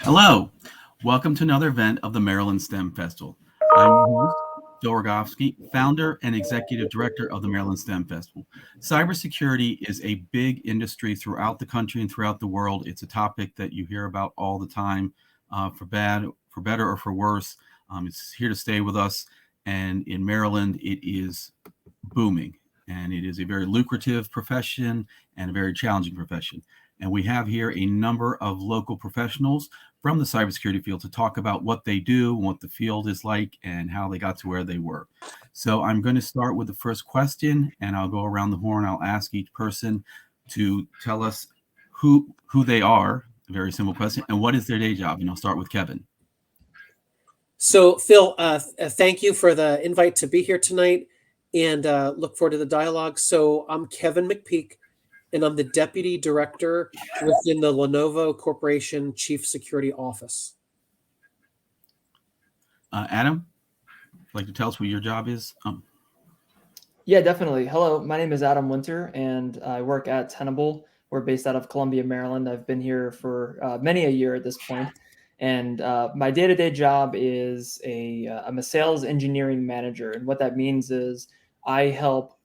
Hello, welcome to another event of the Maryland STEM Festival. I'm your host, Phil Rogofsky, founder and executive director of the Maryland STEM Festival. Cybersecurity is a big industry throughout the country and throughout the world. It's a topic that you hear about all the time, for better or for worse. It's here to stay with us, and in Maryland, it is booming, and it is a very lucrative profession and a very challenging profession. And we have here a number of local professionals from the cybersecurity field to talk about what they do, what the field is like, and how they got to where they were. So I'm going to start with the first question, and I'll go around the horn. I'll ask each person to tell us who they are, a very simple question, and what is their day job. And I'll start with Kevin. So, Phil, thank you for the invite to be here tonight, and look forward to the dialogue. So I'm Kevin McPeak, and I'm the Deputy Director within the Lenovo Corporation Chief Security Office. Adam, like to tell us what your job is? Yeah, definitely. Hello, my name is Adam Winter, and I work at Tenable. We're based out of Columbia, Maryland. I've been here for many a year at this point. And my day-to-day job is I'm a sales engineering manager. And what that means is I help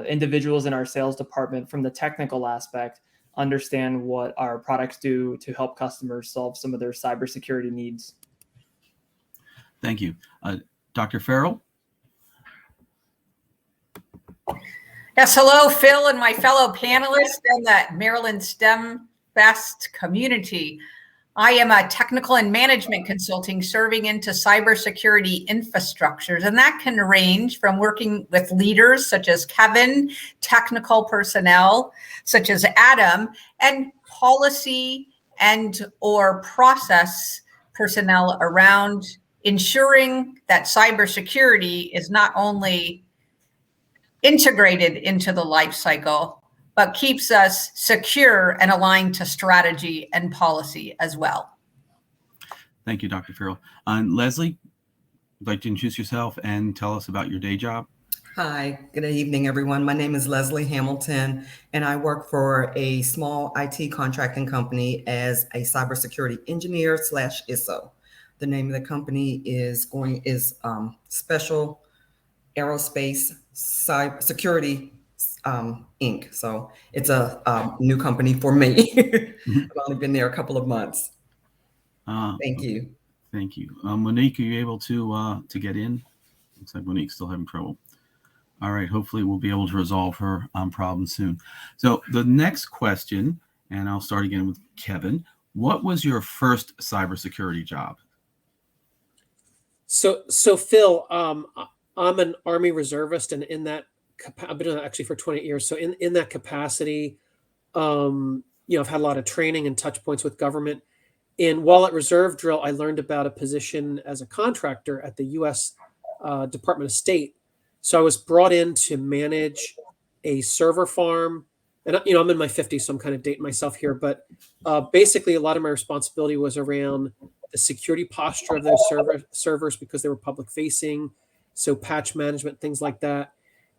individuals in our sales department from the technical aspect understand what our products do to help customers solve some of their cybersecurity needs. Thank you. Dr. Farrell? Yes, hello, Phil and my fellow panelists and the Maryland STEM Fest community. I am a technical and management consulting serving into cybersecurity infrastructures, and that can range from working with leaders such as Kevin, technical personnel such as Adam, and policy and or process personnel around ensuring that cybersecurity is not only integrated into the life cycle, but keeps us secure and aligned to strategy and policy as well. Thank you, Dr. Farrell. Leslie, would you like to introduce yourself and tell us about your day job? Hi, good evening, everyone. My name is Leslie Hamilton, and I work for a small IT contracting company as a cybersecurity engineer / ISO. The name of the company is Special Aerospace Cybersecurity Inc. So it's a new company for me. I've only been there a couple of months. Thank you. Thank you. Monique, are you able to get in? Looks like Monique's still having trouble. All right. Hopefully we'll be able to resolve her problem soon. So the next question, and I'll start again with Kevin. What was your first cybersecurity job? So Phil, I'm an Army reservist, and in that I've been doing that actually for 20 years. So in that capacity, I've had a lot of training and touch points with government. And while at reserve drill, I learned about a position as a contractor at the U.S. Department of State. So I was brought in to manage a server farm. And I'm in my 50s, so I'm kind of dating myself here. But basically, a lot of my responsibility was around the security posture of those servers because they were public facing. So patch management, things like that.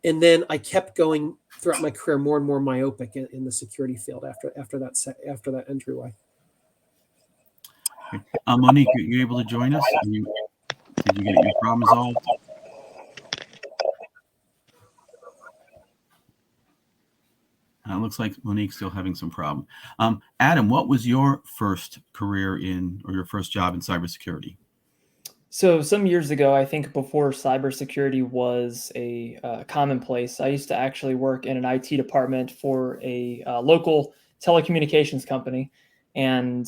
And then I kept going throughout my career more and more myopic in the security field after that entryway. Monique, are you able to join us? Did you get your problem resolved? It looks like Monique's still having some problem. Adam, what was your first career or your first job in cybersecurity? So some years ago, I think before cybersecurity was a commonplace, I used to actually work in an IT department for a local telecommunications company. And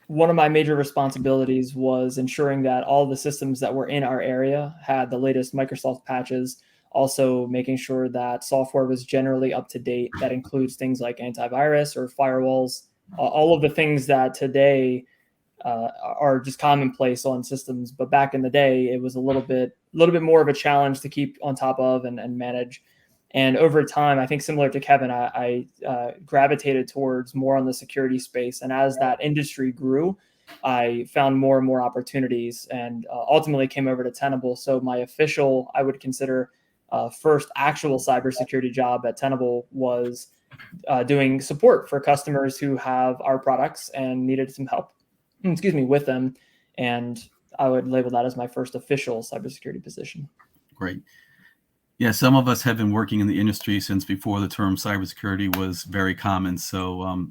one of my major responsibilities was ensuring that all the systems that were in our area had the latest Microsoft patches, also making sure that software was generally up to date. That includes things like antivirus or firewalls, all of the things that today are just commonplace on systems. But back in the day, it was a little bit more of a challenge to keep on top of and manage. And over time, I think similar to Kevin, I gravitated towards more on the security space. And as that industry grew, I found more and more opportunities and ultimately came over to Tenable. So my official, I would consider, first actual cybersecurity job at Tenable was doing support for customers who have our products and needed some help. with them. And I would label that as my first official cybersecurity position. Great. Yeah, some of us have been working in the industry since before the term cybersecurity was very common. So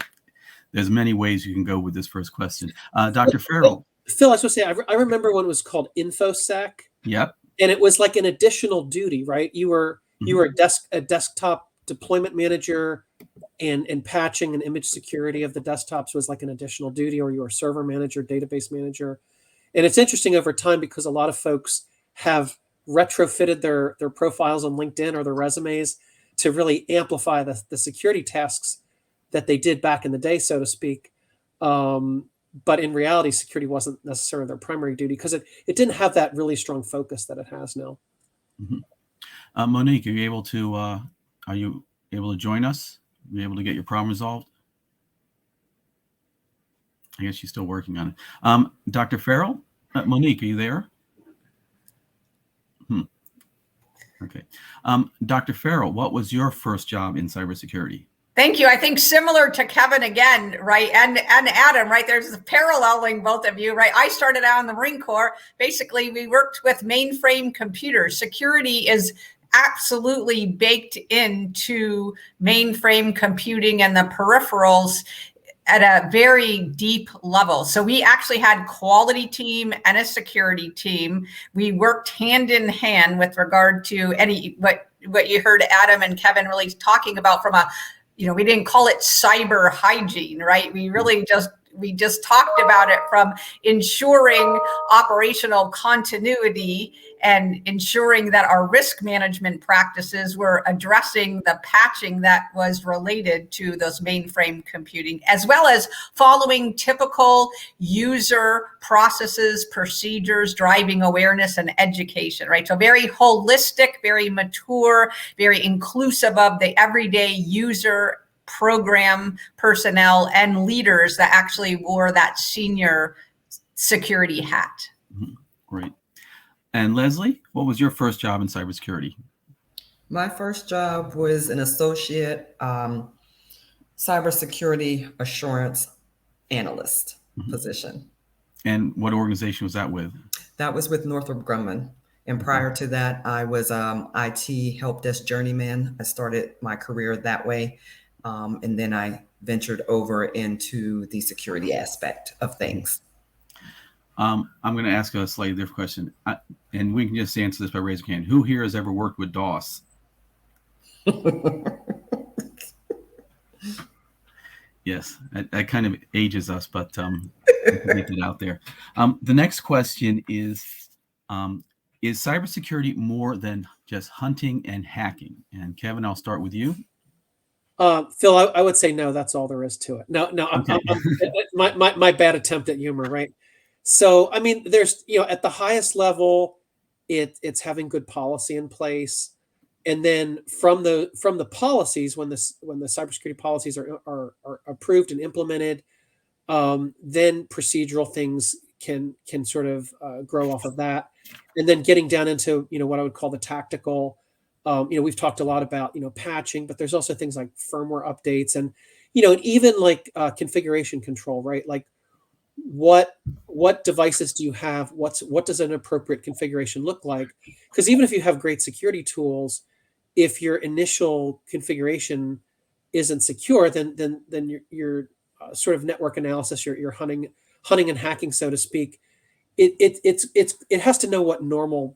there's many ways you can go with this first question. Dr. Farrell. Phil, I was supposed to say, I remember when it was called InfoSec. Yep. And it was like an additional duty, right? You were a desktop deployment manager, and patching and image security of the desktops was like an additional duty, or you were server manager, database manager. And it's interesting over time because a lot of folks have retrofitted their profiles on LinkedIn or their resumes to really amplify the security tasks that they did back in the day, so to speak. But in reality, security wasn't necessarily their primary duty because it didn't have that really strong focus that it has now. Mm-hmm. Monique, are you able to join us? Are you able to get your problem resolved? I guess she's still working on it. Dr. Farrell, Monique, are you there? Okay. Dr. Farrell, what was your first job in cybersecurity? Thank you. I think similar to Kevin again, right? And Adam, right? There's paralleling both of you, right? I started out in the Marine Corps. Basically, we worked with mainframe computers. Security is absolutely baked into mainframe computing and the peripherals at a very deep level. So we actually had quality team and a security team. We worked hand in hand with regard to what you heard Adam and Kevin really talking about from a, we didn't call it cyber hygiene, right? We just talked about it from ensuring operational continuity and ensuring that our risk management practices were addressing the patching that was related to those mainframe computing, as well as following typical user processes, procedures, driving awareness and education, right? So very holistic, very mature, very inclusive of the everyday user, program personnel and leaders that actually wore that senior security hat. Great. And Leslie, what was your first job in cybersecurity? My first job was an associate cybersecurity assurance analyst position. And what organization was that with? That was with Northrop Grumman. And prior to that, I was IT help desk journeyman. I started my career that way. And then I ventured over into the security aspect of things. I'm going to ask a slightly different question, and we can just answer this by raising your hand. Who here has ever worked with DOS? Yes, that kind of ages us, but get it out there. The next question is cybersecurity more than just hunting and hacking? And Kevin, I'll start with you. Phil, I would say no. That's all there is to it. No, okay. My bad attempt at humor, right? So, I mean, there's at the highest level, it's having good policy in place, and then from the policies, when the cybersecurity policies are approved and implemented, then procedural things can sort of grow off of that, and then getting down into what I would call the tactical. We've talked a lot about, patching, but there's also things like firmware updates and even like configuration control, right? Like what devices do you have? What does an appropriate configuration look like? Because even if you have great security tools, if your initial configuration isn't secure, then your sort of network analysis, your hunting and hacking, so to speak, it has to know what normal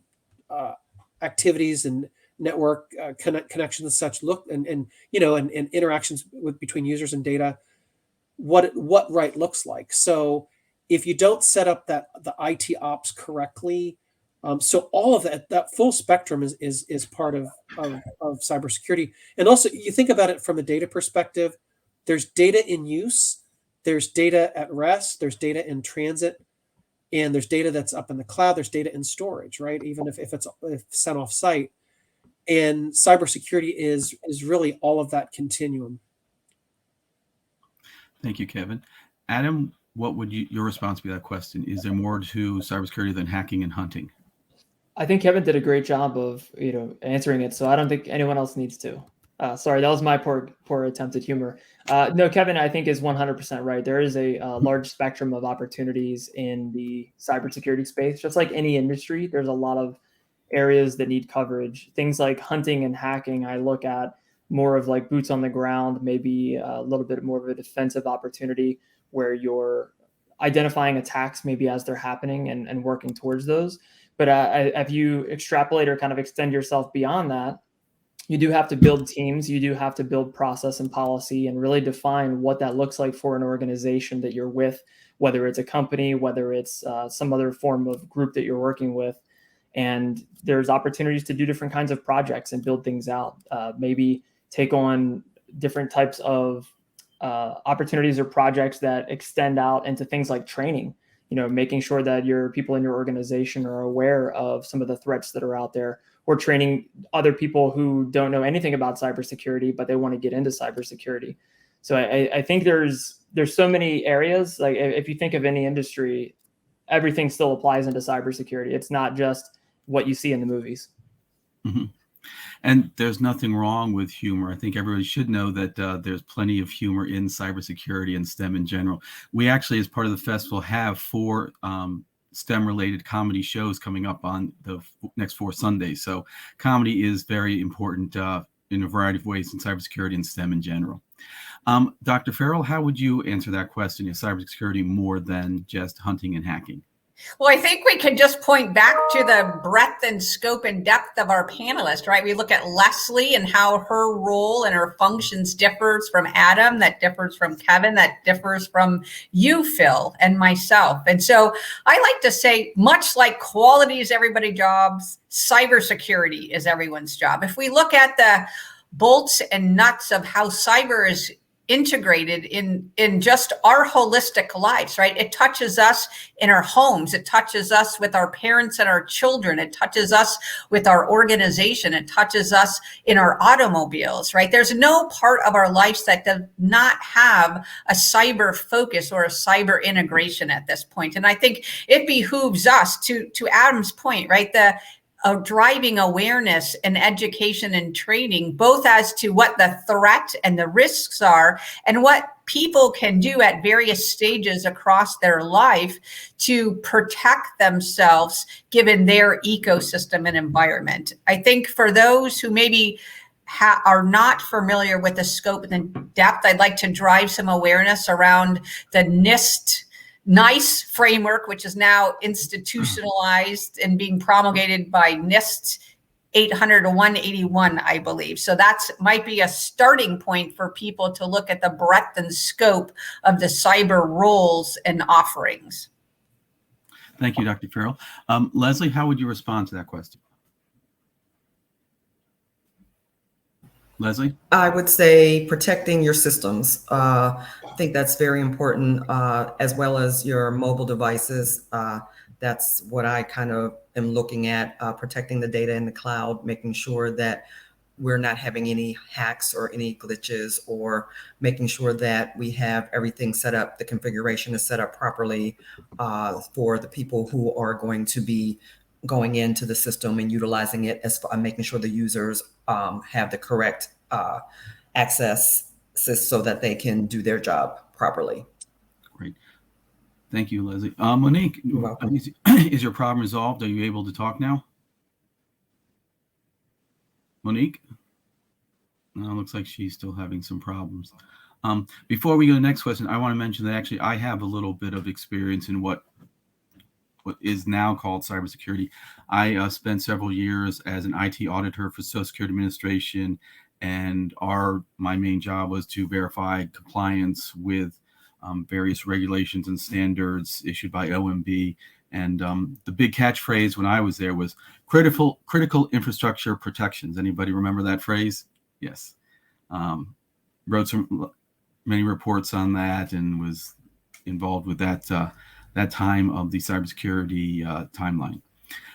activities and network connections and such look and interactions between users and data, what right looks like. So if you don't set up the IT ops correctly, so all of that full spectrum is part of cybersecurity. And also you think about it from a data perspective, there's data in use, there's data at rest, there's data in transit, and there's data that's up in the cloud, there's data in storage, right? Even if it's sent off site. And cybersecurity is really all of that continuum. Thank you, Kevin. Adam, what would your response be to that question? Is there more to cybersecurity than hacking and hunting? I think Kevin did a great job of answering it, so I don't think anyone else needs to. Sorry, that was my poor attempt at humor. No, Kevin, I think is 100% right. There is a large spectrum of opportunities in the cybersecurity space. Just like any industry, there's a lot of areas that need coverage. Things like hunting and hacking, I look at more of like boots on the ground, maybe a little bit more of a defensive opportunity where you're identifying attacks maybe as they're happening and working towards those. But if you extrapolate or kind of extend yourself beyond that, you do have to build teams, you do have to build process and policy and really define what that looks like for an organization that you're with, whether it's a company, whether it's some other form of group that you're working with. And there's opportunities to do different kinds of projects and build things out. Maybe take on different types of opportunities or projects that extend out into things like training, making sure that your people in your organization are aware of some of the threats that are out there, or training other people who don't know anything about cybersecurity, but they want to get into cybersecurity. So I think there's so many areas. Like if you think of any industry, everything still applies into cybersecurity. It's not just what you see in the movies. Mm-hmm. And there's nothing wrong with humor. I think everybody should know that there's plenty of humor in cybersecurity and STEM in general. We actually, as part of the festival, have 4 STEM-related comedy shows coming up on the next 4 Sundays. So comedy is very important in a variety of ways in cybersecurity and STEM in general. Dr. Farrell, how would you answer that question? Is cybersecurity more than just hunting and hacking? Well, I think we can just point back to the breadth and scope and depth of our panelists, right? We look at Leslie and how her role and her functions differs from Adam, that differs from Kevin, that differs from you, Phil, and myself. And so I like to say, much like quality is everybody's jobs, cybersecurity is everyone's job. If we look at the bolts and nuts of how cyber is integrated in just our holistic lives, right? It touches us in our homes. It touches us with our parents and our children. It touches us with our organization. It touches us in our automobiles, right? There's no part of our lives that does not have a cyber focus or a cyber integration at this point. And I think it behooves us to Adam's point, right? Of driving awareness and education and training, both as to what the threat and the risks are and what people can do at various stages across their life to protect themselves given their ecosystem and environment. I think for those who maybe are not familiar with the scope and the depth, I'd like to drive some awareness around the NICE framework, which is now institutionalized and being promulgated by NIST 800 to 181, I believe. So that's might be a starting point for people to look at the breadth and scope of the cyber roles and offerings. Thank you, Dr. Farrell. Leslie, how would you respond to that question? Leslie? I would say protecting your systems. I think that's very important, as well as your mobile devices. That's what I kind of am looking at, protecting the data in the cloud, making sure that we're not having any hacks or any glitches, or making sure that we have everything set up, the configuration is set up properly for the people who are going to be going into the system and utilizing it, as making sure the users have the correct access so that they can do their job properly. Great. Thank you, Leslie. Monique, is your problem resolved? Are you able to talk now? Monique? No, it looks like she's still having some problems. Before we go to the next question, I want to mention that actually I have a little bit of experience in what is now called cybersecurity. I spent several years as an IT auditor for Social Security Administration, and my main job was to verify compliance with various regulations and standards issued by OMB. And the big catchphrase when I was there was critical infrastructure protections. Anybody remember that phrase? Yes. Wrote many reports on that and was involved with that time of the cybersecurity timeline.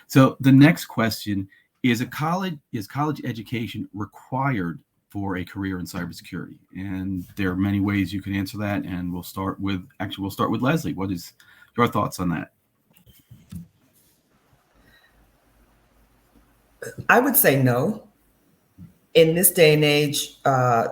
So the next question is college education required for a career in cybersecurity? And there are many ways you can answer that. And we'll start with Leslie. What is your thoughts on that? I would say no. in this day and age,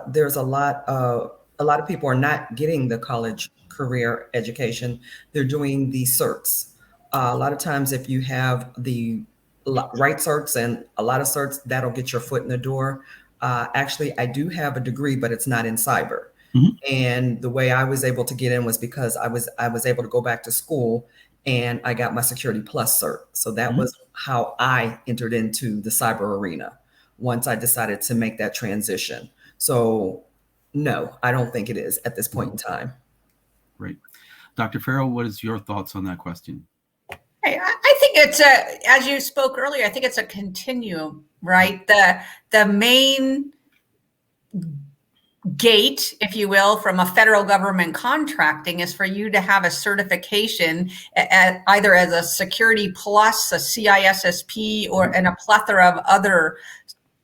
there's a lot of people are not getting the college career education. They're doing the certs. A lot of times, if you have the right certs and a lot of certs, that'll get your foot in the door. Actually, I do have a degree, but it's not in cyber. Mhm. And the way I was able to get in was because I was able to go back to school and I got my Security Plus cert. So that was how I entered into the cyber arena once I decided to make that transition. So no, I don't think it is at this point in time. Great. Dr. Farrell, what is your thoughts on that question? I think it's as you spoke earlier, I think it's a continuum, right? The main gate, if you will, from a federal government contracting is for you to have a certification either as a Security Plus, a CISSP, and a plethora of other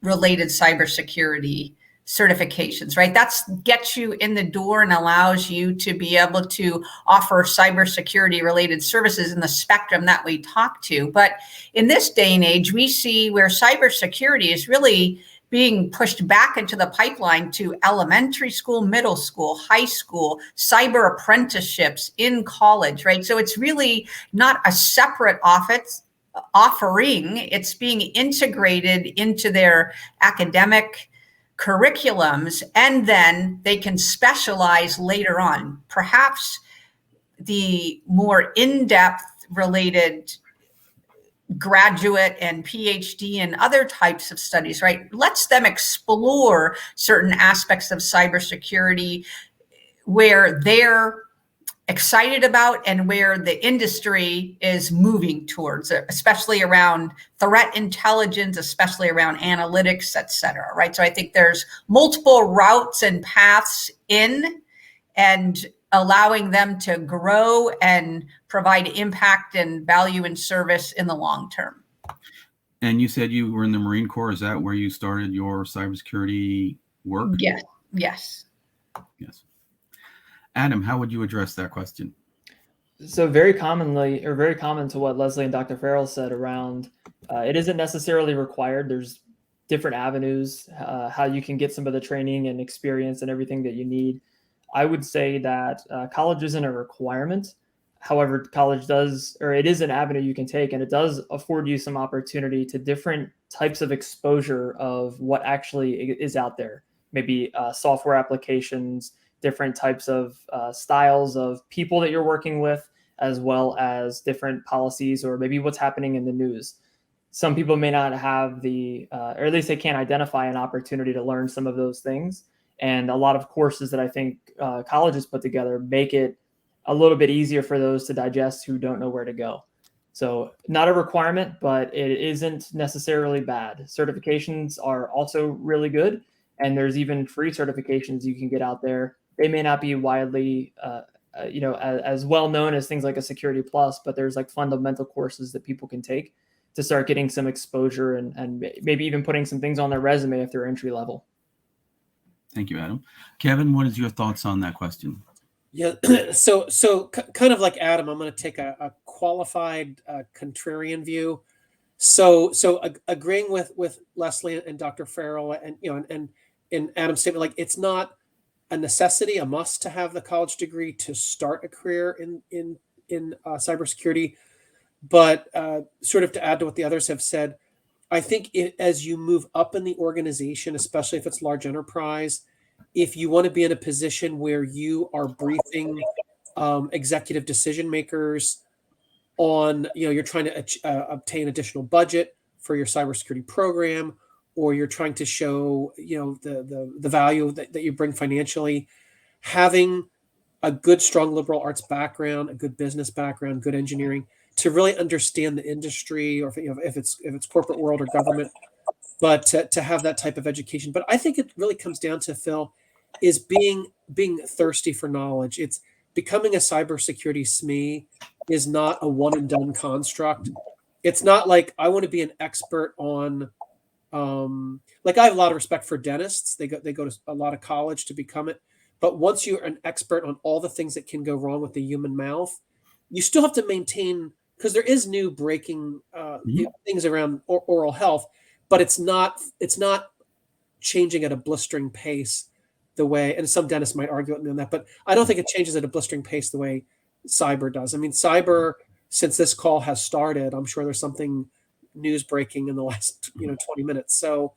related cybersecurity certifications, right? That's gets you in the door and allows you to be able to offer cybersecurity related services in the spectrum that we talk to. But in this day and age, we see where cybersecurity is really being pushed back into the pipeline to elementary school, middle school, high school, cyber apprenticeships in college, right? So it's really not a separate offering. It's being integrated into their academic curriculums, and then they can specialize later on. Perhaps the more in-depth related graduate and PhD and other types of studies, right, lets them explore certain aspects of cybersecurity where they're excited about and where the industry is moving towards, especially around threat intelligence, especially around analytics, et cetera, right? So I think there's multiple routes and paths in, and allowing them to grow and provide impact and value and service in the long term. And you said you were in the Marine Corps. Is that where you started your cybersecurity work? Yes. Yes. Yes. Adam, how would you address that question? So very common to what Leslie and Dr. Farrell said around, it isn't necessarily required. There's different avenues, how you can get some of the training and experience and everything that you need. I would say that college isn't a requirement. However, college does, or it is an avenue you can take, and it does afford you some opportunity to different types of exposure of what actually is out there. Maybe software applications, different types of styles of people that you're working with, as well as different policies or maybe what's happening in the news. Some people may not have or at least they can't identify an opportunity to learn some of those things. And a lot of courses that I think colleges put together make it a little bit easier for those to digest who don't know where to go. So not a requirement, but it isn't necessarily bad. Certifications are also really good. And there's even free certifications you can get out there. They may not be widely, as well known as things like a Security Plus, but there's like fundamental courses that people can take to start getting some exposure and maybe even putting some things on their resume if they're entry level. Thank you, Adam. Kevin, what is your thoughts on that question? Yeah, so kind of like Adam, I'm going to take a qualified contrarian view. So agreeing with Leslie and Dr. Farrell and Adam's statement, like it's not a necessity, a must to have the college degree to start a career in cybersecurity, but sort of to add to what the others have said, I think as you move up in the organization, especially if it's large enterprise, if you want to be in a position where you are briefing executive decision makers on, you're trying to obtain additional budget for your cybersecurity program, or you're trying to show, the value that you bring financially, having a good, strong liberal arts background, a good business background, good engineering, to really understand the industry, or if it's corporate world or government, but to have that type of education. But I think it really comes down to, Phil, is being thirsty for knowledge. It's becoming a cybersecurity SME is not a one and done construct. It's not like I want to be an expert on, like I have a lot of respect for dentists. They go to a lot of college to become it. But once you're an expert on all the things that can go wrong with the human mouth, you still have to maintain, because there is new breaking things around oral health, but it's not changing at a blistering pace the way, and some dentists might argue with me on that, but I don't think it changes at a blistering pace the way cyber does. I mean, cyber, since this call has started, I'm sure there's something news breaking in the last 20 minutes. So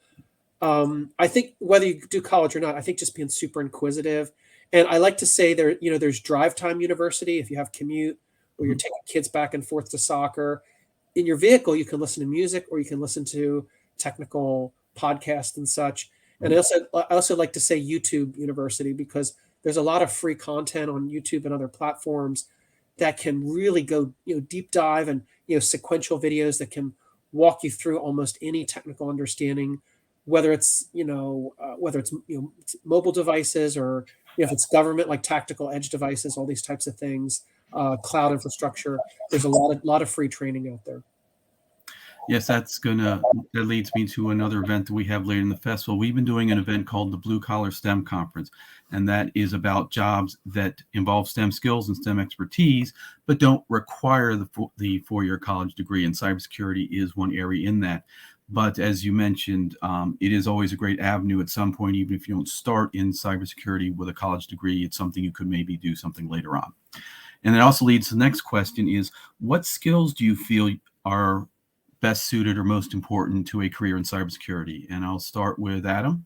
I think whether you do college or not, I think just being super inquisitive. And I like to say there's drive time university. If you have commute or you're taking kids back and forth to soccer, in your vehicle, you can listen to music or you can listen to technical podcasts and such. And I also like to say YouTube University, because there's a lot of free content on YouTube and other platforms that can really go deep dive, and sequential videos that can walk you through almost any technical understanding, whether it's mobile devices, or if it's government, like tactical edge devices, all these types of things, cloud infrastructure. There's a lot of free training out there. Yes, that leads me to another event that we have later in the festival. We've been doing an event called the Blue Collar STEM Conference, and that is about jobs that involve STEM skills and STEM expertise, but don't require the four-year college degree, and cybersecurity is one area in that. But as you mentioned, it is always a great avenue at some point, even if you don't start in cybersecurity with a college degree, it's something you could maybe do something later on. And it also leads to the next question is, what skills do you feel are best suited or most important to a career in cybersecurity? And I'll start with Adam.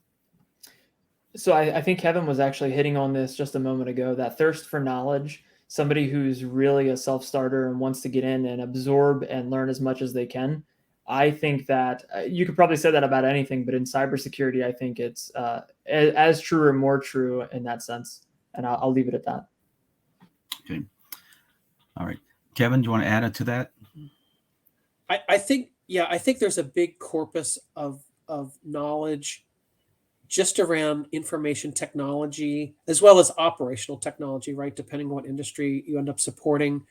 So I think Kevin was actually hitting on this just a moment ago, that thirst for knowledge, somebody who's really a self-starter and wants to get in and absorb and learn as much as they can. I think that you could probably say that about anything, but in cybersecurity, I think it's as true or more true in that sense. And I'll leave it at that. Okay. All right. Kevin, do you want to add to that? I think there's a big corpus of knowledge just around information technology, as well as operational technology, right? Depending on what industry you end up supporting.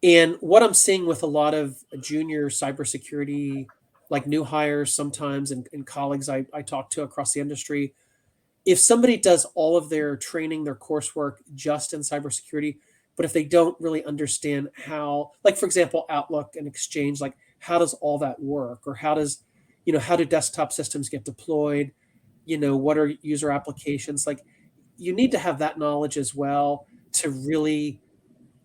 And what I'm seeing with a lot of junior cybersecurity, like new hires sometimes, and colleagues I talk to across the industry, if somebody does all of their training, their coursework just in cybersecurity, but if they don't really understand how, like, for example, Outlook and Exchange, like, how does all that work? Or how do desktop systems get deployed? What are user applications? Like, you need to have that knowledge as well to really,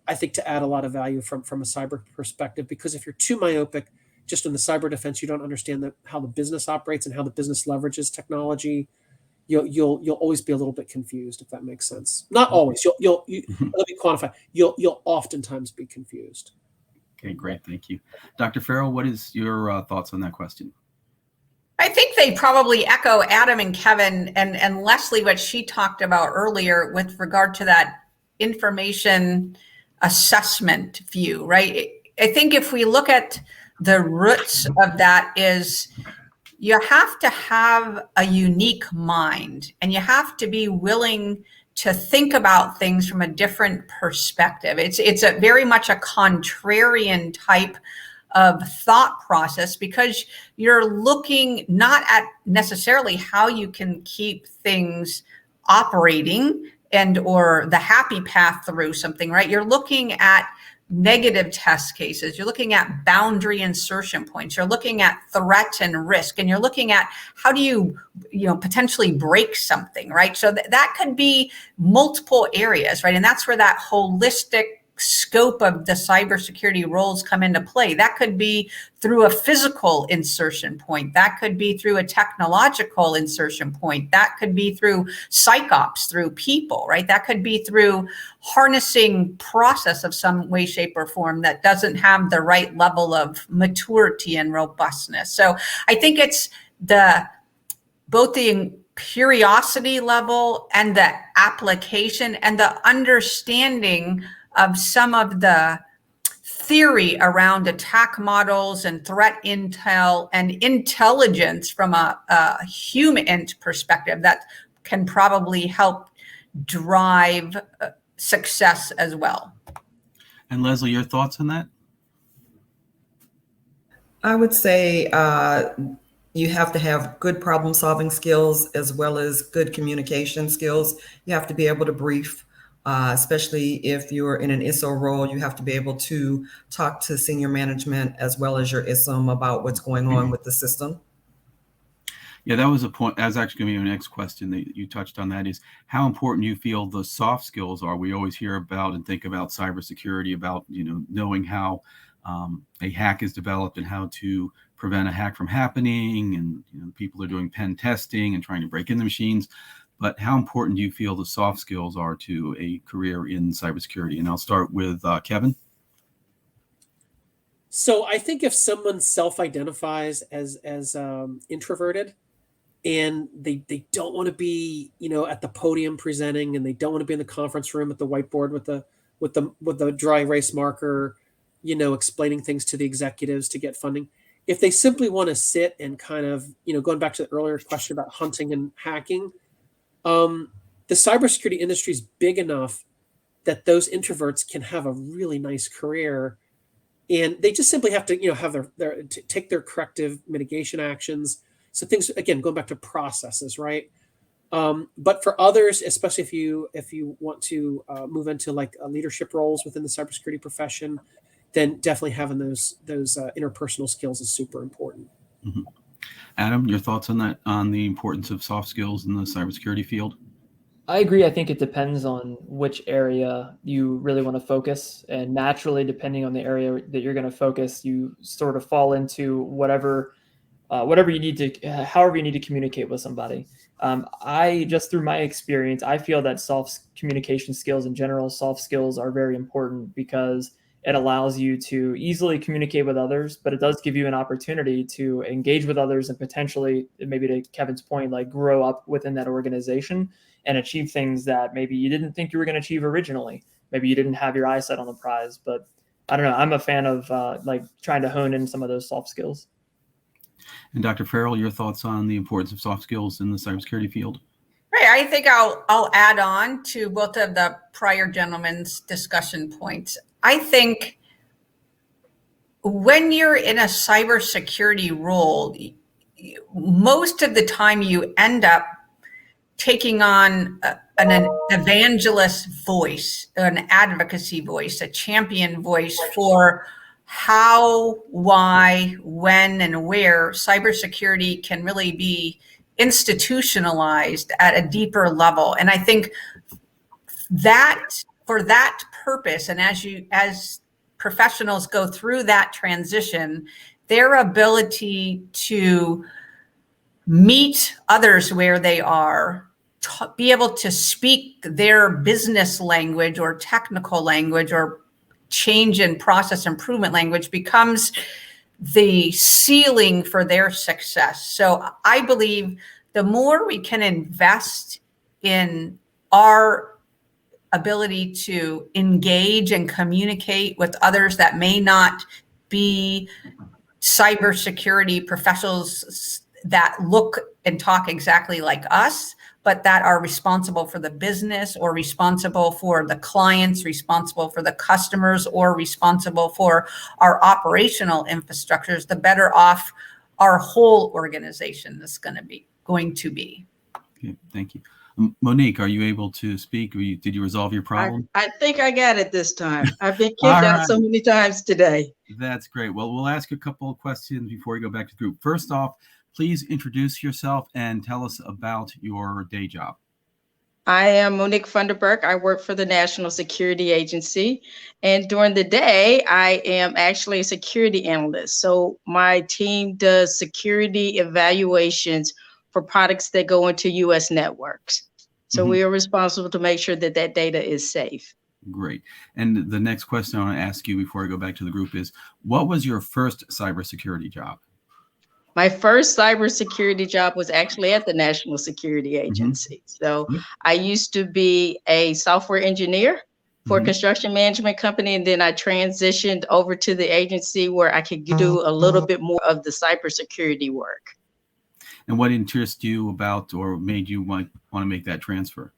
I think, to add a lot of value from a cyber perspective. Because if you're too myopic just in the cyber defense, you don't understand how the business operates and how the business leverages technology, you'll always be a little bit confused, if that makes sense. Not always. Let me quantify. You'll oftentimes be confused. Okay, great. Thank you. Dr. Farrell, what is your thoughts on that question? I think they probably echo Adam and Kevin and Leslie, what she talked about earlier with regard to that information assessment view, right? I think if we look at the roots of that, is you have to have a unique mind, and you have to be willing to think about things from a different perspective. It's a very much a contrarian type of thought process, because you're looking not at necessarily how you can keep things operating or the happy path through something, right? You're looking at negative test cases. You're looking at boundary insertion points. You're looking at threat and risk, and you're looking at how do you potentially break something, right? So that could be multiple areas, right? And that's where that holistic scope of the cybersecurity roles come into play. That could be through a physical insertion point. That could be through a technological insertion point. That could be through psychops, through people, right? That could be through harnessing process of some way, shape, or form that doesn't have the right level of maturity and robustness. So I think it's both the curiosity level and the application and the understanding of some of the theory around attack models and threat intel and intelligence from a human perspective that can probably help drive success as well. And Leslie, your thoughts on that? I would say you have to have good problem solving skills as well as good communication skills. You have to be able to brief. Especially if you're in an ISO role, you have to be able to talk to senior management as well as your ISM about what's going on with the system. Yeah, that was a point. That was actually going to be my next question that you touched on. That is how important you feel the soft skills are. We always hear about and think about cybersecurity, about knowing how a hack is developed and how to prevent a hack from happening. And people are doing pen testing and trying to break into machines. But how important do you feel the soft skills are to a career in cybersecurity? And I'll start with Kevin. So I think if someone self-identifies as introverted, and they don't want to be at the podium presenting, and they don't want to be in the conference room at the whiteboard with the dry erase marker, explaining things to the executives to get funding. If they simply want to sit and kind of going back to the earlier question about hunting and hacking, the cybersecurity industry is big enough that those introverts can have a really nice career, and they just simply have to have take their corrective mitigation actions. So things, again, going back to processes, right? But for others, especially if you want to move into like leadership roles within the cybersecurity profession, then definitely having those interpersonal skills is super important. Mm-hmm. Adam, your thoughts on that, on the importance of soft skills in the cybersecurity field? I agree. I think it depends on which area you really want to focus. And naturally, depending on the area that you're going to focus, you sort of fall into whatever you need to, however you need to communicate with somebody. I just through my experience, I feel that soft communication skills in general, soft skills are very important because it allows you to easily communicate with others, but it does give you an opportunity to engage with others and potentially, maybe to Kevin's point, like grow up within that organization and achieve things that maybe you didn't think you were going to achieve originally. Maybe you didn't have your eyes set on the prize, but I don't know. I'm a fan of like trying to hone in some of those soft skills. And Dr. Farrell, your thoughts on the importance of soft skills in the cybersecurity field? Right. I think I'll add on to both of the prior gentlemen's discussion points. I think when you're in a cybersecurity role, most of the time you end up taking on an evangelist voice, an advocacy voice, a champion voice for how, why, when, and where cybersecurity can really be institutionalized at a deeper level. And I think that for that purpose, and as professionals go through that transition, their ability to meet others where they are, be able to speak their business language or technical language or change in process improvement language becomes the ceiling for their success. So I believe the more we can invest in our ability to engage and communicate with others that may not be cybersecurity professionals that look and talk exactly like us, but that are responsible for the business or responsible for the clients, responsible for the customers, or responsible for our operational infrastructures, the better off our whole organization is going to be. Okay, thank you. Monique, are you able to speak? Did you resolve your problem? I think I got it this time. I've been kicked out so many times today. That's great. Well, we'll ask a couple of questions before we go back to the group. First off, please introduce yourself and tell us about your day job. I am Monique Funderburk. I work for the National Security Agency. And during the day, I am actually a security analyst. So my team does security evaluations for products that go into U.S. networks. So we are responsible to make sure that that data is safe. Great. And the next question I want to ask you before I go back to the group is, what was your first cybersecurity job? My first cybersecurity job was actually at the National Security Agency. So I used to be a software engineer for a construction management company. And then I transitioned over to the agency where I could do a little bit more of the cybersecurity work. And what interests you about or made you want to make that transfer?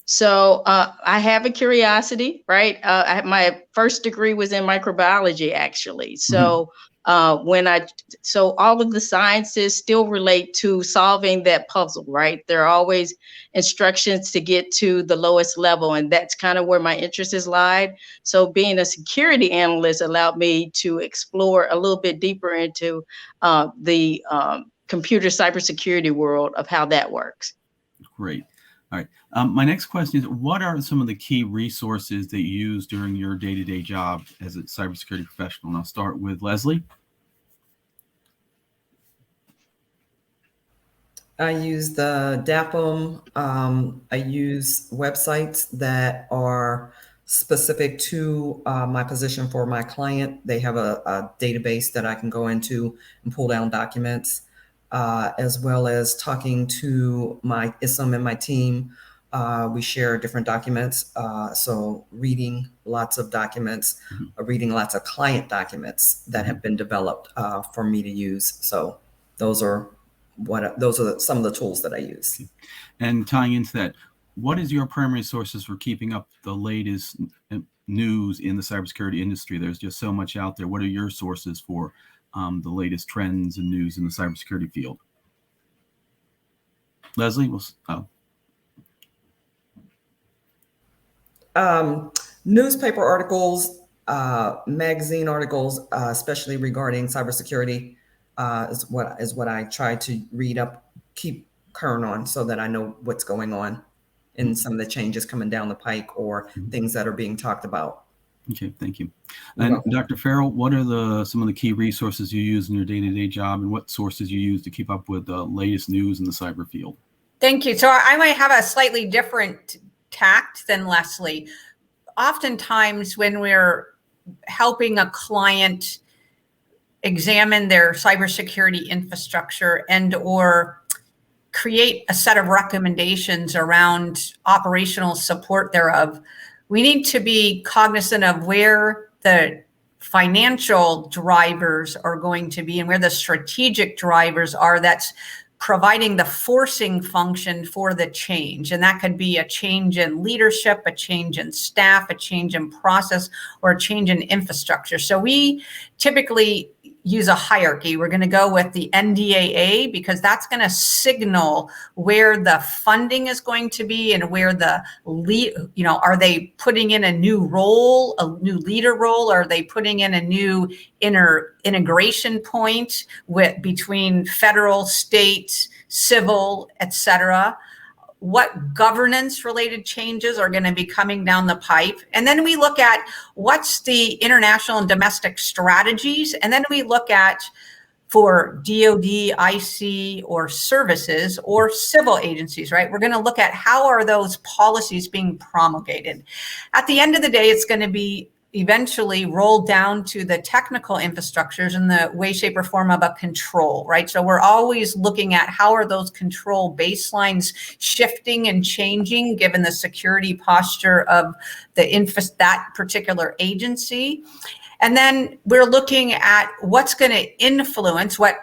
So I have a curiosity, right? My first degree was in microbiology, actually. So so all of the sciences still relate to solving that puzzle, right? There are always instructions to get to the lowest level, and that's kind of where my interest has lied. So being a security analyst allowed me to explore a little bit deeper into the computer cybersecurity world of how that works. Great. All right. My next question is, what are some of the key resources that you use during your day-to-day job as a cybersecurity professional? And I'll start with Leslie. I use the DAPM. I use websites that are specific to my position for my client. They have a database that I can go into and pull down documents, as well as talking to my ISM and my team. We share different documents. So reading lots of documents, reading lots of client documents that have been developed for me to use. So those are some of the tools that I use. And tying into that, what is your primary sources for keeping up the latest news in the cybersecurity industry? There's just so much out there. What are your sources for the latest trends and news in the cybersecurity field? Leslie, Newspaper articles, magazine articles, especially regarding cybersecurity, is what I try to read up, keep current on, so that I know what's going on in some of the changes coming down the pike or things that are being talked about. Okay, thank you. And Dr. Farrell, what are some of the key resources you use in your day-to-day job, and what sources you use to keep up with the latest news in the cyber field? Thank you. So I might have a slightly different tact than Leslie. Oftentimes when we're helping a client examine their cybersecurity infrastructure and or create a set of recommendations around operational support thereof, we need to be cognizant of where the financial drivers are going to be and where the strategic drivers are that's providing the forcing function for the change. And that could be a change in leadership, a change in staff, a change in process, or a change in infrastructure. So we typically use a hierarchy. We're going to go with the NDAA because that's going to signal where the funding is going to be and where the lead, are they putting in a new role, a new leader role? Are they putting in a new integration point between federal, state, civil, et cetera? What governance related changes are going to be coming down the pipe. And then we look at what's the international and domestic strategies. And then we look at, for DOD, IC, or services or civil agencies, right? We're going to look at how are those policies being promulgated. At the end of the day, it's going to be eventually rolled down to the technical infrastructures in the way, shape, or form of a control, right? So we're always looking at how are those control baselines shifting and changing given the security posture of that particular agency. And then we're looking at what's going to influence what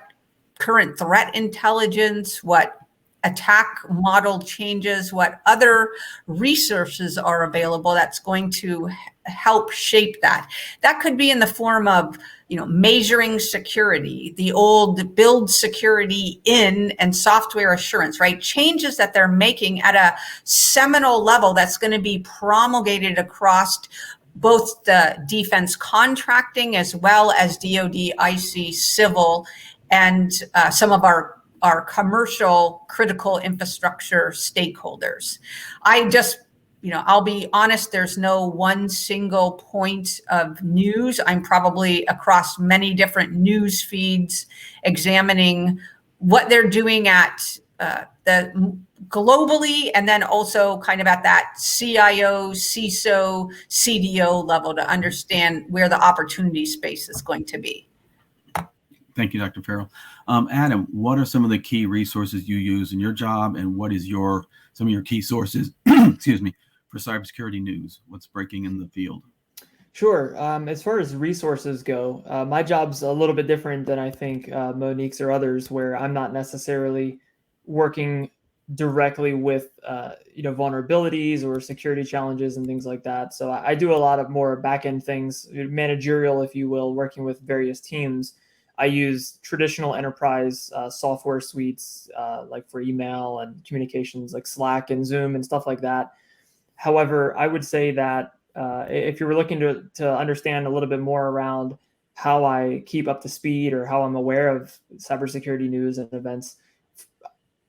current threat intelligence, what attack model changes, what other resources are available that's going to help shape that. That could be in the form of, measuring security, the old build security in and software assurance, right? Changes that they're making at a seminal level that's going to be promulgated across both the defense contracting as well as DOD, IC, civil, and some of our commercial critical infrastructure stakeholders. I'll be honest, there's no one single point of news. I'm probably across many different news feeds examining what they're doing at the globally, and then also kind of at that CIO, CISO, CDO level to understand where the opportunity space is going to be. Thank you, Dr. Farrell. Adam, what are some of the key resources you use in your job, and what is some of your key sources, excuse me, for cybersecurity news? What's breaking in the field? Sure. As far as resources go, my job's a little bit different than I think Monique's or others, where I'm not necessarily working directly with vulnerabilities or security challenges and things like that. So I do a lot of more back-end things, managerial, if you will, working with various teams. I use traditional enterprise software suites like for email and communications like Slack and Zoom and stuff like that. However, I would say that if you were looking to understand a little bit more around how I keep up to speed or how I'm aware of cybersecurity news and events.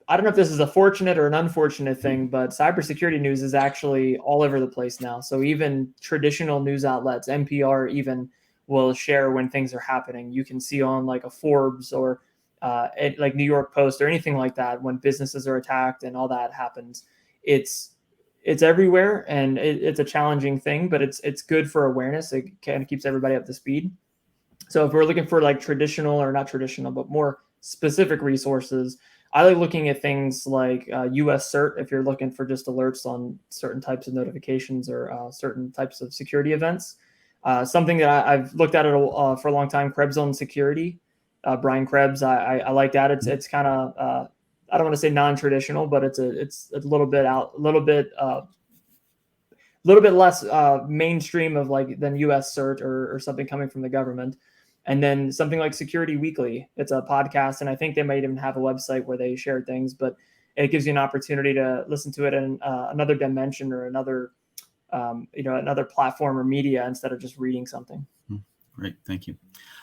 I don't know if this is a fortunate or an unfortunate thing, but cybersecurity news is actually all over the place now. So even traditional news outlets, NPR even, will share when things are happening. You can see on like a Forbes or like New York Post or anything like that when businesses are attacked and all that happens. It's everywhere, and it's a challenging thing, but it's good for awareness. It kind of keeps everybody up to speed. So if we're looking for like traditional or not traditional, but more specific resources, I like looking at things like US CERT if you're looking for just alerts on certain types of notifications or certain types of security events. Something that I've looked at it for a long time, Krebs on security. Brian Krebs, I like that. It's kind of I don't want to say non-traditional, but it's a little bit less mainstream of like than US CERT or something coming from the government. And then something like Security Weekly, it's a podcast, and I think they might even have a website where they share things, but it gives you an opportunity to listen to it in another dimension or another platform or media instead of just reading something. Great, thank you.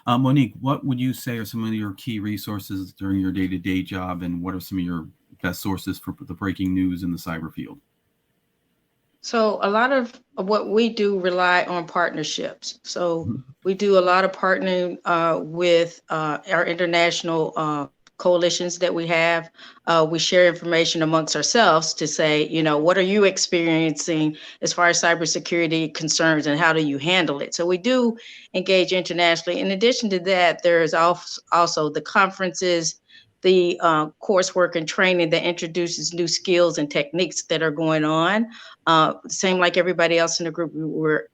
Monique, what would you say are some of your key resources during your day-to-day job, and what are some of your best sources for the breaking news in the cyber field? So a lot of what we do rely on partnerships. So we do a lot of partnering with our international coalitions that we have. We share information amongst ourselves to say, what are you experiencing as far as cybersecurity concerns and how do you handle it? So we do engage internationally. In addition to that, there is also the conferences, the coursework and training that introduces new skills and techniques that are going on. Same like everybody else in the group, we're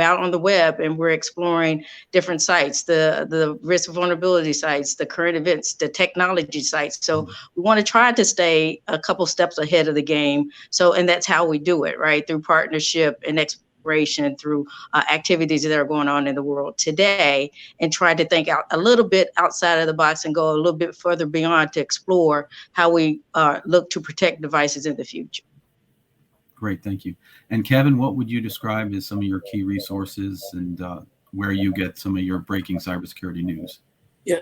out on the web and we're exploring different sites, the risk vulnerability sites, the current events, the technology sites. So we want to try to stay a couple steps ahead of the game. And that's how we do it, right? Through partnership and exploration, through activities that are going on in the world today, and try to think out a little bit outside of the box and go a little bit further beyond to explore how we look to protect devices in the future. Great, thank you. And Kevin, what would you describe as some of your key resources and where you get some of your breaking cybersecurity news? Yeah.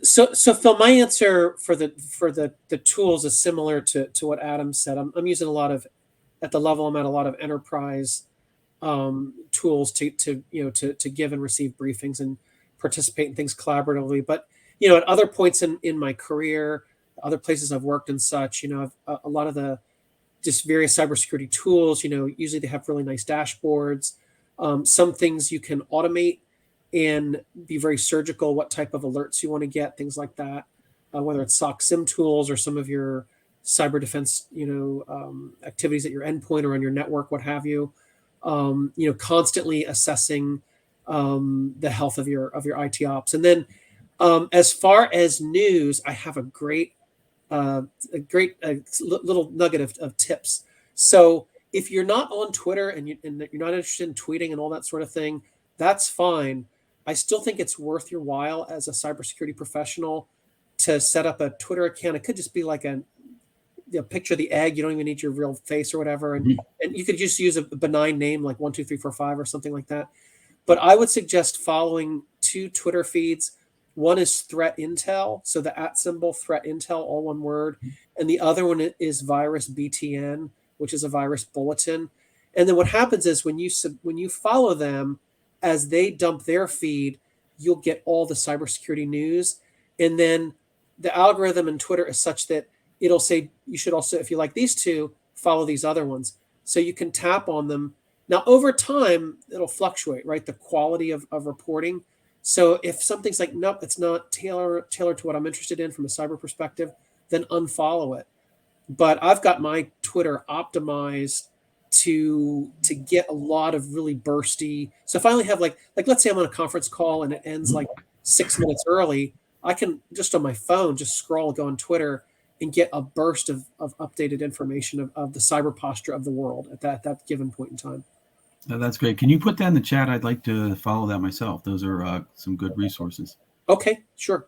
So Phil, my answer for the tools is similar to what Adam said. I'm using a lot of, at the level I'm at, a lot of enterprise tools to give and receive briefings and participate in things collaboratively. But at other points in my career, other places I've worked and such, I've a lot of the just various cybersecurity tools. Usually they have really nice dashboards. Some things you can automate and be very surgical what type of alerts you want to get, things like that. Whether it's SOC SIM tools or some of your cyber defense, activities at your endpoint or on your network, what have you. Constantly assessing the health of your IT ops. And then as far as news, I have a great little nugget of tips. So if you're not on Twitter and you're not interested in tweeting and all that sort of thing, that's fine. I still think it's worth your while as a cybersecurity professional to set up a Twitter account. It could just be like a picture of the egg. You don't even need your real face or whatever. And you could just use a benign name like 12345 or something like that. But I would suggest following 2 Twitter feeds. One is Threat Intel, so the @ symbol Threat Intel, all one word, and the other one is Virus BTN, which is a virus bulletin. And then what happens is when you follow them, as they dump their feed, you'll get all the cybersecurity news. And then the algorithm in Twitter is such that it'll say you should also, if you like these 2, follow these other ones. So you can tap on them. Now over time, it'll fluctuate, right? The quality of reporting. So if something's like, nope, it's not tailored to what I'm interested in from a cyber perspective, then unfollow it. But I've got my Twitter optimized to get a lot of really bursty. So if I only have like let's say I'm on a conference call and it ends like 6 minutes early, I can just on my phone just scroll, go on Twitter and get a burst of updated information of the cyber posture of the world at that given point in time. That's great. Can you put that in the chat? I'd like to follow that myself. Those are some good resources. Okay, sure.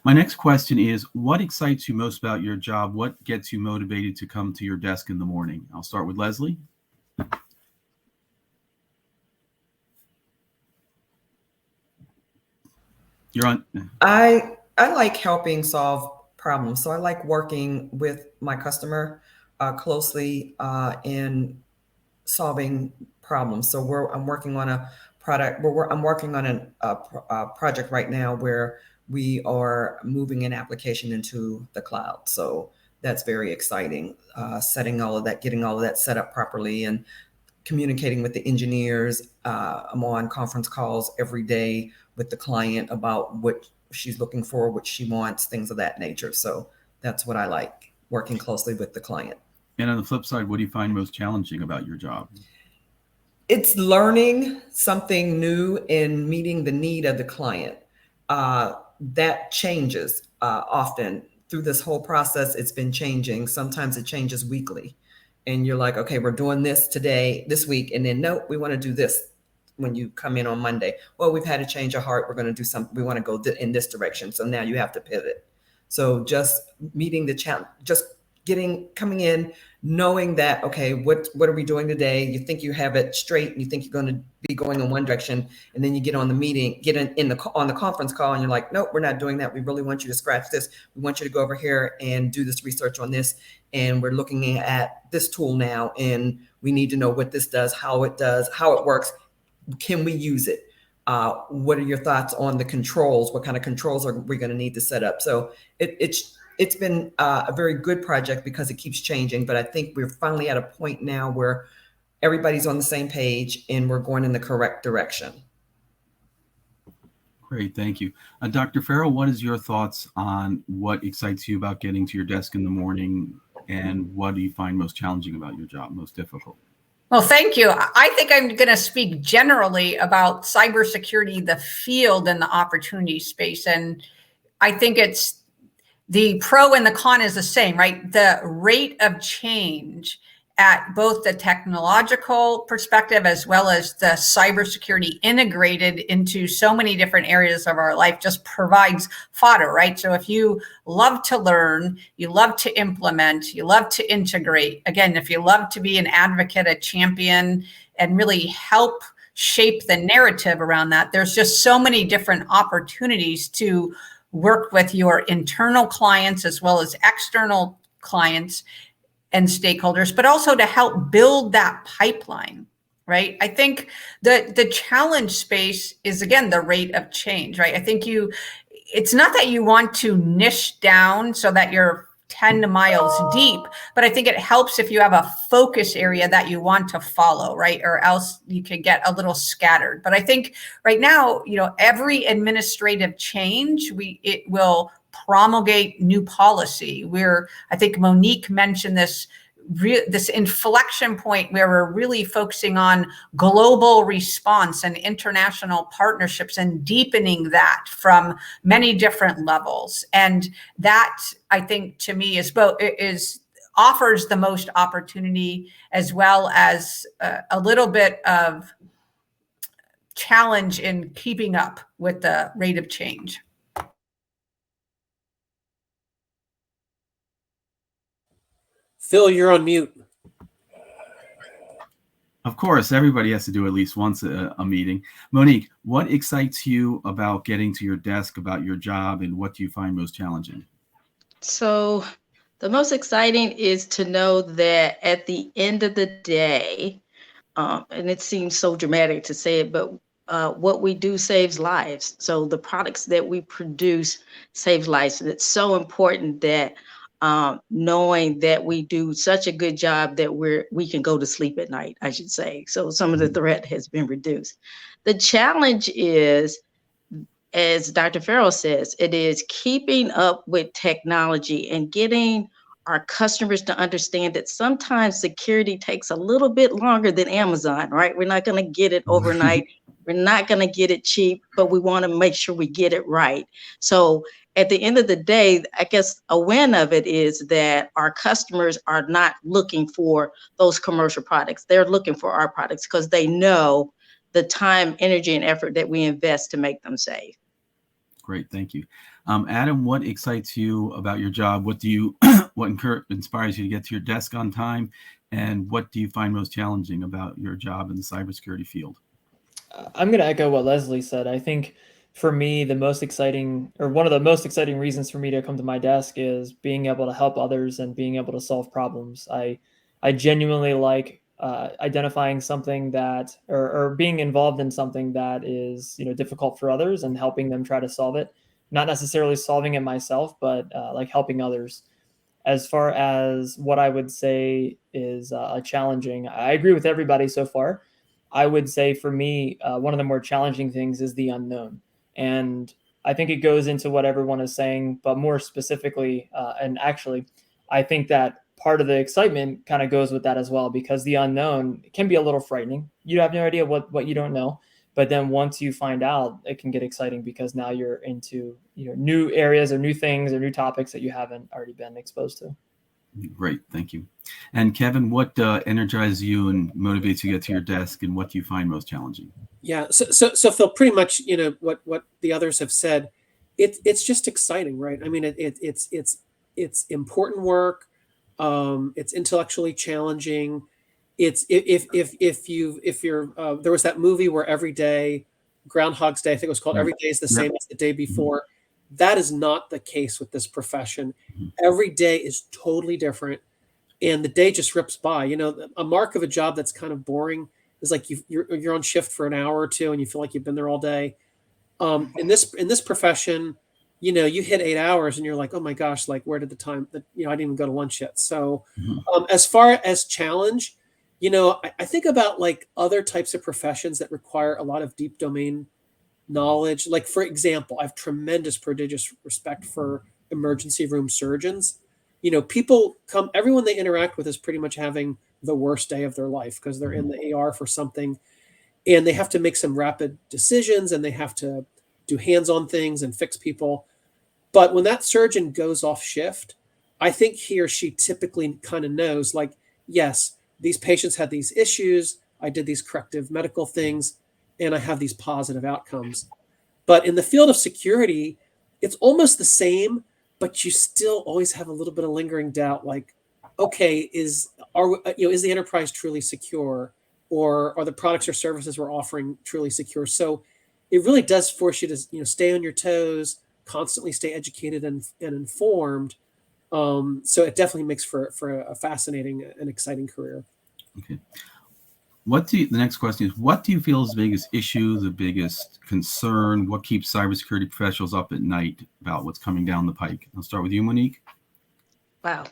My next question is, what excites you most about your job? What gets you motivated to come to your desk in the morning? I'll start with Leslie. You're on. I like helping solve problems. So I like working with my customer closely in solving problems. So I'm working on a product. I'm working on a project right now where we are moving an application into the cloud. So that's very exciting. Setting all of that, getting all of that set up properly, and communicating with the engineers. I'm on conference calls every day with the client about what she's looking for, what she wants, things of that nature. So that's what I like, working closely with the client. And on the flip side, what do you find most challenging about your job? It's learning something new and meeting the need of the client. That changes often through this whole process. It's been changing. Sometimes it changes weekly. And you're like, okay, we're doing this today, this week. And then, nope, we want to do this when you come in on Monday. Well, we've had a change of heart. We're going to do something. We want to go in this direction. So now you have to pivot. So just meeting the challenge, just coming in, knowing that, okay, what are we doing today? You think you have it straight and you think you're going to be going in one direction. And then you get on the meeting, on the conference call, and you're like, nope, we're not doing that. We really want you to scratch this. We want you to go over here and do this research on this. And we're looking at this tool now, and we need to know what this does, how it works. Can we use it? What are your thoughts on the controls? What kind of controls are we going to need to set up? So it's been a very good project because it keeps changing, but I think we're finally at a point now where everybody's on the same page and we're going in the correct direction. Great, thank you. Dr. Farrell, what is your thoughts on what excites you about getting to your desk in the morning, and what do you find most challenging about your job, most difficult? Well, thank you. I think I'm going to speak generally about cybersecurity, the field and the opportunity space. And I think it's the pro and the con is the same, right? The rate of change at both the technological perspective as well as the cybersecurity integrated into so many different areas of our life just provides fodder, right? So if you love to learn, you love to implement, you love to integrate, again, if you love to be an advocate, a champion, and really help shape the narrative around that, there's just so many different opportunities to work with your internal clients as well as external clients and stakeholders, but also to help build that pipeline, right? I think the challenge space is, again, the rate of change, right? I think it's not that you want to niche down so that you're 10 miles deep, but I think it helps if you have a focus area that you want to follow, right? Or else you could get a little scattered. But I think right now, every administrative change, it will promulgate new policy. I think Monique mentioned this inflection point where we're really focusing on global response and international partnerships and deepening that from many different levels. And that, I think, to me offers the most opportunity, as well as a little bit of challenge in keeping up with the rate of change. Phil, you're on mute. Of course, everybody has to do at least once a meeting. Monique, what excites you about getting to your desk, about your job, and what do you find most challenging? So the most exciting is to know that at the end of the day, and it seems so dramatic to say it, but what we do saves lives. So the products that we produce save lives. And it's so important that knowing that we do such a good job that we can go to sleep at night, I should say. So some of the threat has been reduced. The challenge is, as Dr. Farrell says, it is keeping up with technology and getting our customers to understand that sometimes security takes a little bit longer than Amazon, right? We're not going to get it overnight. We're not going to get it cheap, but we want to make sure we get it right. So at the end of the day, I guess a win of it is that our customers are not looking for those commercial products. They're looking for our products because they know the time, energy, and effort that we invest to make them safe. Great, thank you. Adam, what excites you about your job? What inspires you to get to your desk on time? And what do you find most challenging about your job in the cybersecurity field? I'm going to echo what Leslie said. I think for me, the most exciting, or one of the most exciting reasons for me to come to my desk is being able to help others and being able to solve problems. I genuinely like identifying something that, or being involved in something that is, difficult for others and helping them try to solve it. Not necessarily solving it myself, but like helping others. As far as what I would say is challenging, I agree with everybody so far. I would say for me, one of the more challenging things is the unknown. And I think it goes into what everyone is saying, but more specifically, and actually, I think that part of the excitement kind of goes with that as well, because the unknown can be a little frightening. You have no idea what you don't know. But then once you find out, it can get exciting because now you're into new areas or new things or new topics that you haven't already been exposed to. Great, thank you. And Kevin, what energizes you and motivates you to get to your desk, and what do you find most challenging? Yeah. So Phil, pretty much, what the others have said. It's just exciting, right? I mean, it's important work. It's intellectually challenging. It's if you're there was that movie where every day, Groundhog's Day, I think it was called, Every Day is the Same as the Day Before. That is not the case with this profession. Every day is totally different, and the day just rips by. A mark of a job that's kind of boring is like you're on shift for an hour or two and you feel like you've been there all day. In this profession, you hit 8 hours and you're like, oh my gosh, like where did the time that I didn't even go to lunch yet. So as far as challenge, I think about like other types of professions that require a lot of deep domain knowledge. Like, for example, I have prodigious respect for emergency room surgeons. Everyone they interact with is pretty much having the worst day of their life because they're in the AR for something, and they have to make some rapid decisions and they have to do hands-on things and fix people. But when that surgeon goes off shift, I think he or she typically kind of knows, like, yes, these patients had these issues, I did these corrective medical things, and I have these positive outcomes. But in the field of security, it's almost the same, but you still always have a little bit of lingering doubt, like, okay, is the enterprise truly secure, or are the products or services we're offering truly secure? So it really does force you to stay on your toes, constantly stay educated and informed. So it definitely makes for a fascinating and exciting career. Okay. The next question is, what do you feel is the biggest issue, the biggest concern? What keeps cybersecurity professionals up at night about what's coming down the pike? I'll start with you, Monique. Wow.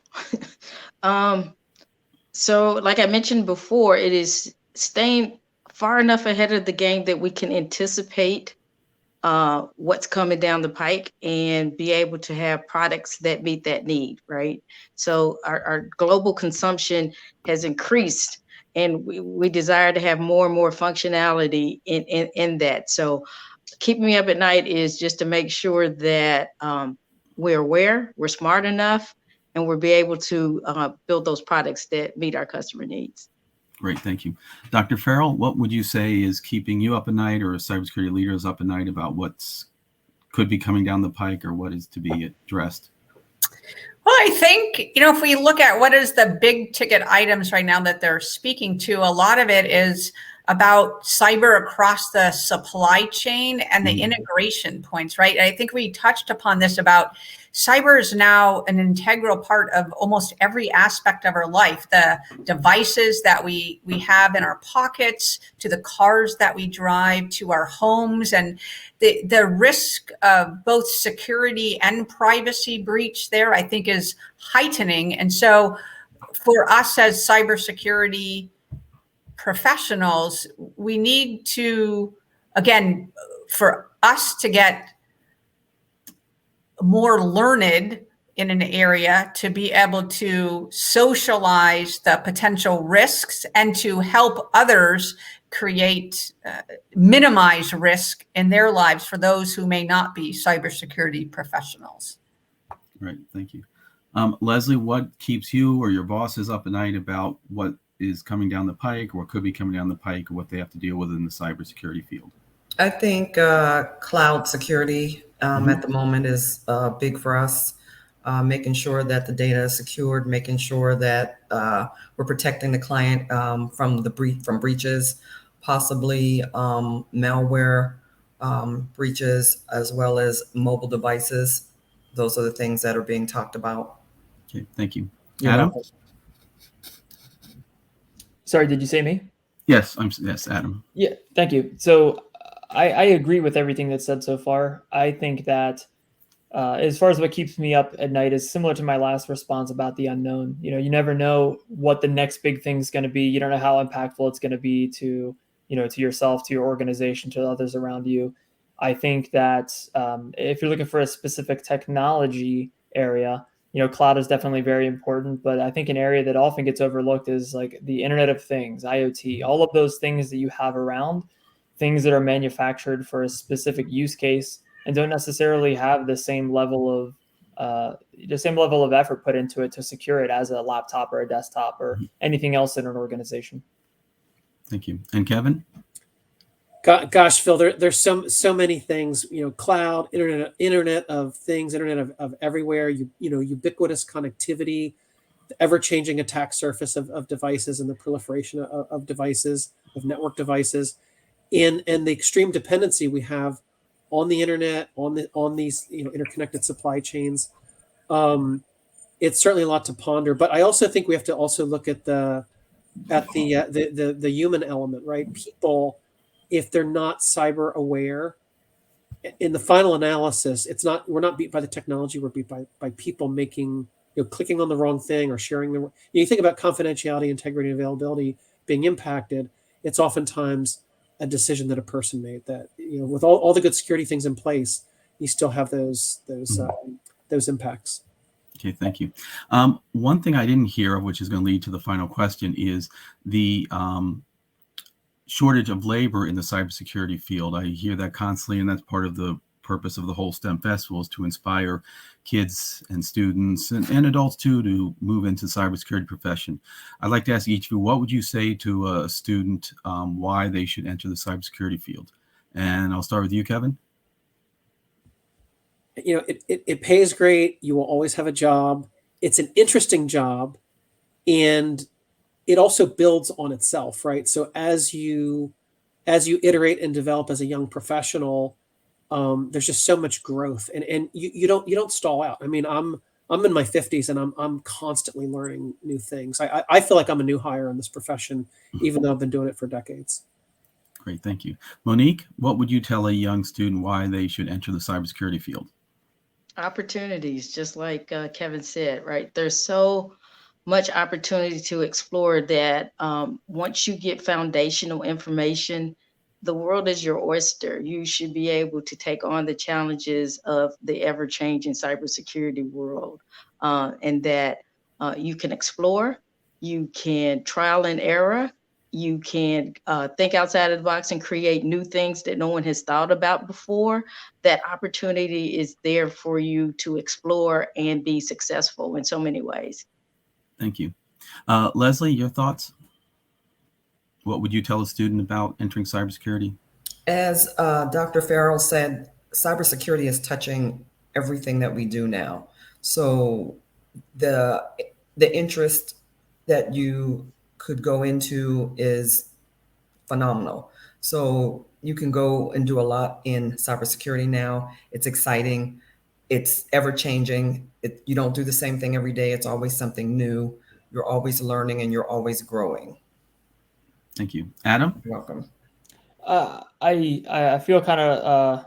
So like I mentioned before, it is staying far enough ahead of the game that we can anticipate what's coming down the pike and be able to have products that meet that need, right? So our global consumption has increased, and we desire to have more and more functionality in that. So keeping me up at night is just to make sure that we're aware, we're smart enough, and we'll be able to build those products that meet our customer needs. Great, thank you. Dr. Farrell, what would you say is keeping you up at night, or cybersecurity leaders up at night, about what's could be coming down the pike or what is to be addressed? Well, I think, if we look at what is the big ticket items right now that they're speaking to, a lot of it is about cyber across the supply chain and the integration points, right? And I think we touched upon this about cyber is now an integral part of almost every aspect of our life. The devices that we have in our pockets, to the cars that we drive, to our homes, and the risk of both security and privacy breach there, I think, is heightening. And so for us as cybersecurity professionals, we need to, again, for us to get more learned in an area, to be able to socialize the potential risks and to help others minimize risk in their lives for those who may not be cybersecurity professionals. Right, thank you. Leslie, what keeps you or your bosses up at night about what is coming down the pike, or what could be coming down the pike, or what they have to deal with in the cybersecurity field? I think cloud security at the moment is big for us. Making sure that the data is secured, making sure that we're protecting the client from breaches, possibly malware breaches, as well as mobile devices. Those are the things that are being talked about. Okay, thank you. You're Adam? welcome. Sorry, did you say me? Yes, Adam. Yeah, thank you. So I agree with everything that's said so far. I think that as far as what keeps me up at night is similar to my last response about the unknown. You know, you never know what the next big thing's going to be. You don't know how impactful it's going to be to, you know, to yourself, to your organization, to others around you. I think that if you're looking for a specific technology area, you know, cloud is definitely very important. But I think an area that often gets overlooked is like the Internet of Things, IoT, all of those things that you have around, things that are manufactured for a specific use case and don't necessarily have the same level of effort put into it to secure it as a laptop or a desktop or anything else in an organization. Thank you. And Kevin? Gosh, Phil, there's so many things, you know, cloud, internet of things, internet of everywhere, you know, ubiquitous connectivity, the ever-changing attack surface of devices and the proliferation of devices, of network devices, and the extreme dependency we have on the internet, on these, you know, interconnected supply chains. It's certainly a lot to ponder, but I also think we have to also look at the human element, right? People, if they're not cyber aware, in the final analysis, we're not beat by the technology, we're beat by people making, you know, clicking on the wrong thing or sharing you think about confidentiality, integrity, and availability being impacted. It's oftentimes a decision that a person made that, you know, with all the good security things in place, you still have those impacts. Okay, thank you. One thing I didn't hear, which is going to lead to the final question, is the shortage of labor in the cybersecurity field. I hear that constantly, and that's part of the purpose of the whole STEM festival, is to inspire kids and students and adults too to move into cybersecurity profession. I'd like to ask each of you, what would you say to a student why they should enter the cybersecurity field? And I'll start with you, Kevin. You know, it pays great. You will always have a job. It's an interesting job, and it also builds on itself, right? So as you iterate and develop as a young professional, there's just so much growth, and you don't stall out. I mean, I'm in my 50s, and I'm constantly learning new things. I feel like I'm a new hire in this profession, even though I've been doing it for decades. Great, thank you. Monique, what would you tell a young student why they should enter the cybersecurity field? Opportunities, just like Kevin said, right? There's so much opportunity to explore that once you get foundational information, the world is your oyster. You should be able to take on the challenges of the ever-changing cybersecurity world, and that you can explore, you can trial and error, you can think outside of the box and create new things that no one has thought about before. That opportunity is there for you to explore and be successful in so many ways. Thank you. Leslie, your thoughts? What would you tell a student about entering cybersecurity? As Dr. Farrell said, cybersecurity is touching everything that we do now. So the interest that you could go into is phenomenal. So you can go and do a lot in cybersecurity now. It's exciting. It's ever changing. You don't do the same thing every day. It's always something new. You're always learning and you're always growing. Thank you. Adam? You're welcome. I feel kind of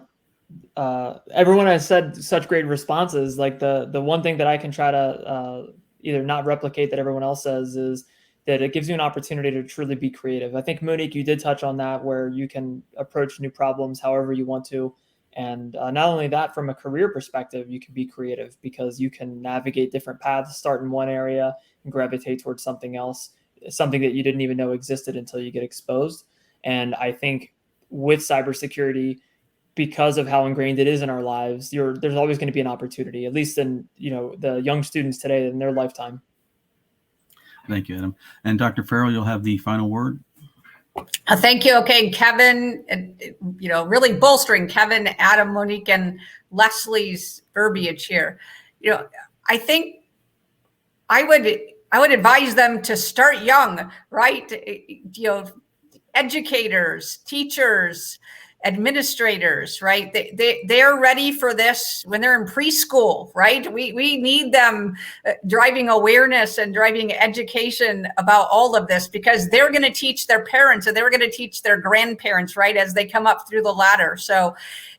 everyone has said such great responses. Like the one thing that I can try to either not replicate that everyone else says is that it gives you an opportunity to truly be creative. I think, Monique, you did touch on that, where you can approach new problems however you want to. And not only that, from a career perspective, you can be creative because you can navigate different paths, start in one area and gravitate towards something else, something that you didn't even know existed until you get exposed. And I think with cybersecurity, because of how ingrained it is in our lives, there's always going to be an opportunity, at least in, you know, the young students today in their lifetime. Thank you, Adam. And Dr. Farrell, you'll have the final word. Thank you. Okay, Kevin, you know, really bolstering Kevin, Adam, Monique, and Leslie's verbiage here. You know, I think I would advise them to start young, right? You know, educators, teachers, administrators, right? They're ready for this when they're in preschool, right? We need them driving awareness and driving education about all of this, because they're going to teach their parents and they're going to teach their grandparents, right, as they come up through the ladder. So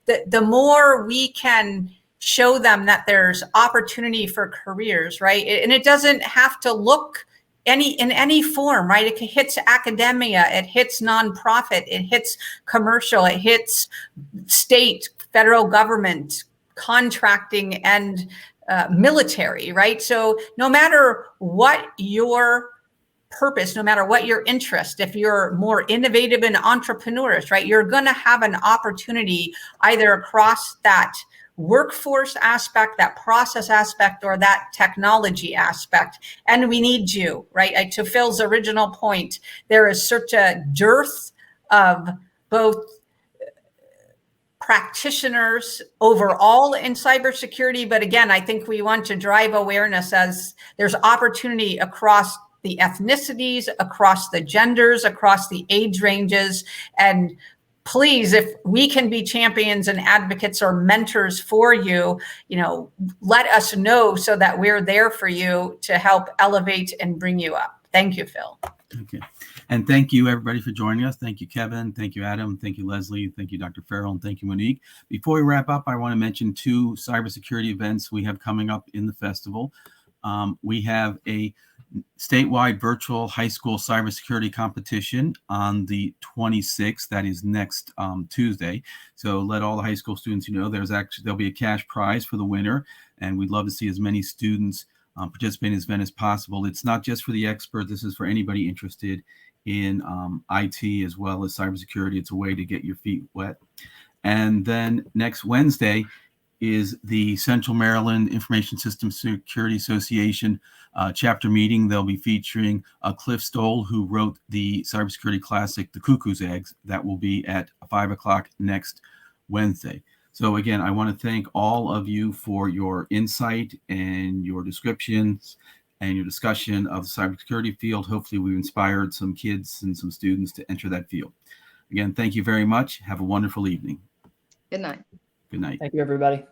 the more we can show them that there's opportunity for careers, right? And it doesn't have to look in any form, right? It hits academia, it hits nonprofit, it hits commercial, it hits state, federal government, contracting, and military, right? So no matter what your purpose, no matter what your interest, if you're more innovative and entrepreneurs, right, you're going to have an opportunity either across that workforce aspect, that process aspect, or that technology aspect. And we need you, right? To Phil's original point, there is such a dearth of both practitioners overall in cybersecurity. But again, I think we want to drive awareness as there's opportunity across the ethnicities, across the genders, across the age ranges. And please, if we can be champions and advocates or mentors for you, let us know so that we're there for you to help elevate and bring you up. Thank you, Phil. Okay. And thank you, everybody, for joining us. Thank you, Kevin. Thank you, Adam. Thank you, Leslie. Thank you, Dr. Farrell. And thank you, Monique. Before we wrap up, I want to mention 2 cybersecurity events we have coming up in the festival. We have a statewide virtual high school cybersecurity competition on the 26th. That is next Tuesday. So let all the high school students know there'll be a cash prize for the winner, and we'd love to see as many students participate in this event as possible. It's not just for the expert. This is for anybody interested in IT as well as cybersecurity. It's a way to get your feet wet. And then next Wednesday is the Central Maryland Information System Security Association chapter meeting. They'll be featuring Cliff Stoll, who wrote the cybersecurity classic, The Cuckoo's Eggs. That will be at 5 o'clock next Wednesday. So again, I want to thank all of you for your insight and your descriptions and your discussion of the cybersecurity field. Hopefully we've inspired some kids and some students to enter that field. Again, thank you very much. Have a wonderful evening. Good night. Good night. Thank you, everybody.